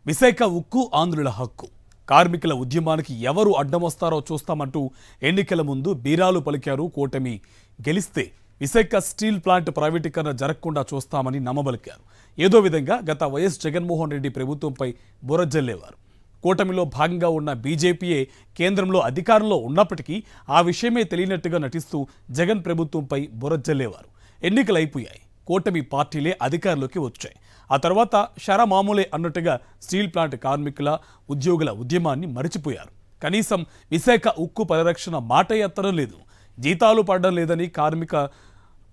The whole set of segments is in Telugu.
విశాఖ ఉక్కు ఆంధ్రుల హక్కు కార్మికుల ఉద్యమానికి ఎవరు అడ్డమొస్తారో చూస్తామంటూ ఎన్నికల ముందు బీరాలు పలికారు. కూటమి గెలిస్తే విశాఖ స్టీల్ ప్లాంట్ ప్రైవేటీకరణ జరగకుండా చూస్తామని నమ్మబలికారు. ఏదో విధంగా గత వైఎస్ జగన్మోహన్ రెడ్డి ప్రభుత్వంపై బురజల్లేవారు. కూటమిలో భాగంగా ఉన్న బీజేపీయే కేంద్రంలో అధికారంలో ఉన్నప్పటికీ ఆ విషయమే తెలియనట్టుగా నటిస్తూ జగన్ ప్రభుత్వంపై బురజల్లేవారు. ఎన్నికలైపోయాయి, కూటమి పార్టీలే అధికారంలోకి వచ్చాయి. ఆ తర్వాత షరమామూలే అన్నట్టుగా స్టీల్ ప్లాంట్ కార్మికుల ఉద్యోగుల ఉద్యమాన్ని మరిచిపోయారు. కనీసం విశాఖ ఉక్కు పరిరక్షణ మాట ఎత్తడం లేదు. జీతాలు పడడం లేదని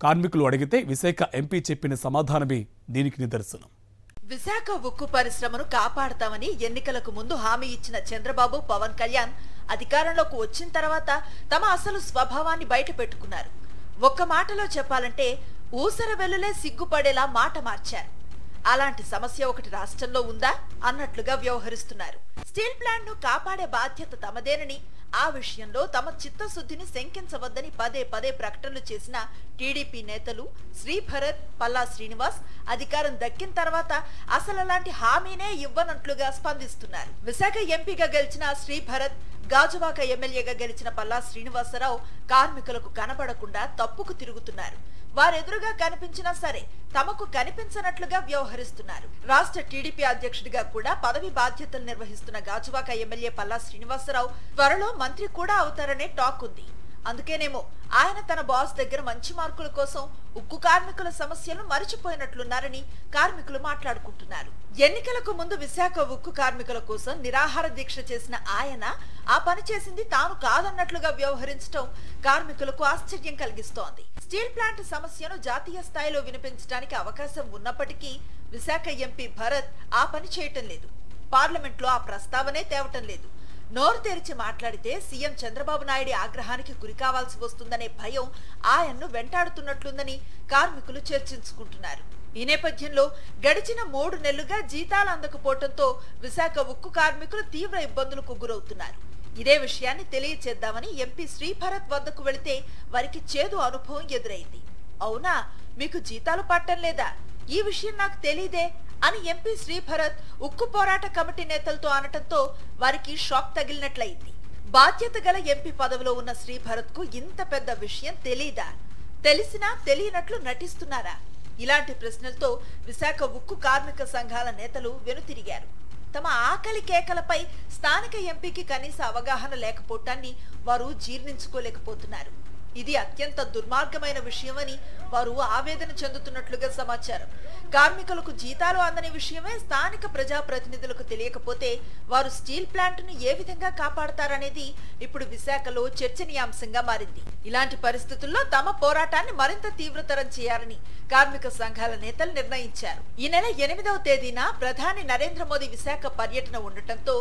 కార్మికులు అడిగితే విశాఖ ఎంపీ చెప్పిన సమాధానమే దీనికి నిదర్శనం. విశాఖ ఉక్కు పరిశ్రమను కాపాడతామని ఎన్నికలకు ముందు హామీ ఇచ్చిన చంద్రబాబు, పవన్ కళ్యాణ్ అధికారంలోకి వచ్చిన తర్వాత తమ అసలు స్వభావాన్ని బయట పెట్టుకున్నారు. ఒక్క మాటలో చెప్పాలంటే ఊసర వెల్లులే సిగ్గుపడేలా మాట మార్చారు. అలాంటి సమస్య ఒకటి రాష్ట్రంలో ఉందా అన్నట్లుగా వ్యవహరిస్తున్నారు. స్టీల్ ప్లాంట్ ను కాపాడే బాధ్యత తమదేనని, ఆ విషయంలో తమ చిత్తశుద్ధిని శంకించవద్దని పదే పదే ప్రకటనలు చేసిన టీడీపీ నేతలు శ్రీభరత్, పల్లా శ్రీనివాస్ అధికారం దక్కిన తర్వాత అసలు అలాంటి హామీనే ఇవ్వనట్లుగా స్పందిస్తున్నారు. విశాఖ ఎంపీగా గెలిచిన శ్రీభరత్, గాజువాక ఎమ్మెల్యేగా గెలిచిన పల్లా శ్రీనివాసరావు కార్మికులకు కనబడకుండా తప్పుకు తిరుగుతున్నారు. వారెదురుగా కనిపించినా సరే తమకు కనిపించనట్లుగా వ్యవహరిస్తున్నారు. రాష్ట్ర టీడీపీ అధ్యక్షుడిగా కూడా పదవి బాధ్యతలు నిర్వహిస్తున్న గాజువాక ఎమ్మెల్యే పల్లా శ్రీనివాసరావు త్వరలో మంత్రి కూడా అవుతారనే టాక్ ఉంది. అందుకేనేమో ఆయన తన బాస్ దగ్గర మంచి మార్కుల కోసం ఉక్కు కార్మికుల సమస్యలను మరిచిపోయినట్లున్నారని కార్మికులు మాట్లాడుకుంటున్నారు. ఎన్నికలకు ముందు విశాఖ ఉక్కు కార్మికుల కోసం నిరాహార దీక్ష చేసిన ఆయన ఆ పని చేసింది తాను కాదన్నట్లుగా వ్యవహరించడం కార్మికులకు ఆశ్చర్యం కలిగిస్తోంది. స్టీల్ ప్లాంట్ సమస్యను జాతీయ స్థాయిలో వినిపించడానికి అవకాశం ఉన్నప్పటికీ విశాఖ ఎంపీ భరత్ ఆ పని చేయటం లేదు. పార్లమెంట్లో ఆ ప్రస్తావనే తేవటం లేదు. నోరు తెరిచి మాట్లాడితే సీఎం చంద్రబాబు నాయుడు ఆగ్రహానికి గురికావాల్సి వస్తుందనే భయం ఆయన్ను వెంటాడుతున్నట్లుందని కార్మికులు చర్చించుకుంటున్నారు. ఈ నేపథ్యంలో గడిచిన 3 నెలలుగా జీతాలు అందకపోవడంతో విశాఖ ఉక్కు కార్మికులు తీవ్ర ఇబ్బందులకు గురవుతున్నారు. ఇదే విషయాన్ని తెలియచేద్దామని ఎంపీ శ్రీభరత్ వద్దకు వెళితే వారికి చేదు అనుభవం ఎదురైంది. అవునా, మీకు జీతాలు పట్టం లేదా? ఈ విషయం నాకు తెలీదే అని ఎంపీ శ్రీభరత్ ఉక్కు పోరాట కమిటీ నేతలతో అనటంతో వారికి షాక్ తగిలినట్లయింది. బాధ్యత గల ఎంపీ పదవిలో ఉన్న శ్రీభరత్ కు ఇంత పెద్ద విషయం తెలీదా? తెలిసినా తెలియనట్లు నటిస్తున్నారా? ఇలాంటి ప్రశ్నలతో విశాఖ ఉక్కు కార్మిక సంఘాల నేతలు వెనుతిరిగారు. తమ ఆకలి కేకలపై స్థానిక ఎంపీకి కనీస అవగాహన లేకపోవటాన్ని వారు జీర్ణించుకోలేకపోతున్నారు. ఇది అత్యంత దుర్మార్గమైన విషయమని వారు ఆవేదన చెందుతున్నట్లుగా సమాచారం. కార్మికులకు జీతాలు అందని విషయమే స్థానిక ప్రజాప్రతినిధులకు తెలియకపోతే వారు స్టీల్ ప్లాంట్ ను ఏ విధంగా కాపాడతారనేది ఇప్పుడు విశాఖలో చర్చనీయాంశంగా మారింది. ఇలాంటి పరిస్థితుల్లో తమ పోరాటాన్ని మరింత తీవ్రతరం చేయాలని కార్మిక సంఘాల నేతలు నిర్ణయించారు. ఈ నెల 8వ తేదీన ప్రధాని నరేంద్ర మోదీ విశాఖ పర్యటన ఉండటంతో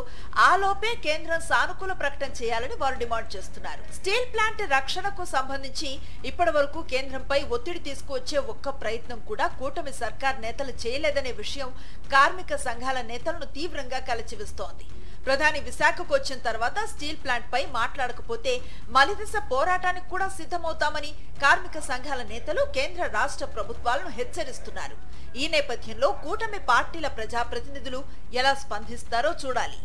ఆలోపే కేంద్రం సానుకూల ప్రకటన చేయాలని వారు డిమాండ్ చేస్తున్నారు. స్టీల్ ప్లాంట్ రక్షణకు సంబంధించి ఇప్పటి వరకు కేంద్రంపై ఒత్తిడి తీసుకువచ్చే ఒక్క ప్రయత్నం కూడా కూటమి సర్కార్ నేతలు చేయలేదనే విషయం కార్మిక సంఘాల నేతలను తీవ్రంగా కలచివేస్తోంది. ప్రధాని విశాఖకు వచ్చిన తర్వాత స్టీల్ ప్లాంట్ పై మాట్లాడకపోతే మలిదశ పోరాటానికి కూడా సిద్ధమవుతామని కార్మిక సంఘాల నేతలు కేంద్ర రాష్ట్ర ప్రభుత్వాలను హెచ్చరిస్తున్నారు. ఈ నేపథ్యంలో కూటమి పార్టీల ప్రజాప్రతినిధులు ఎలా స్పందిస్తారో చూడాలి.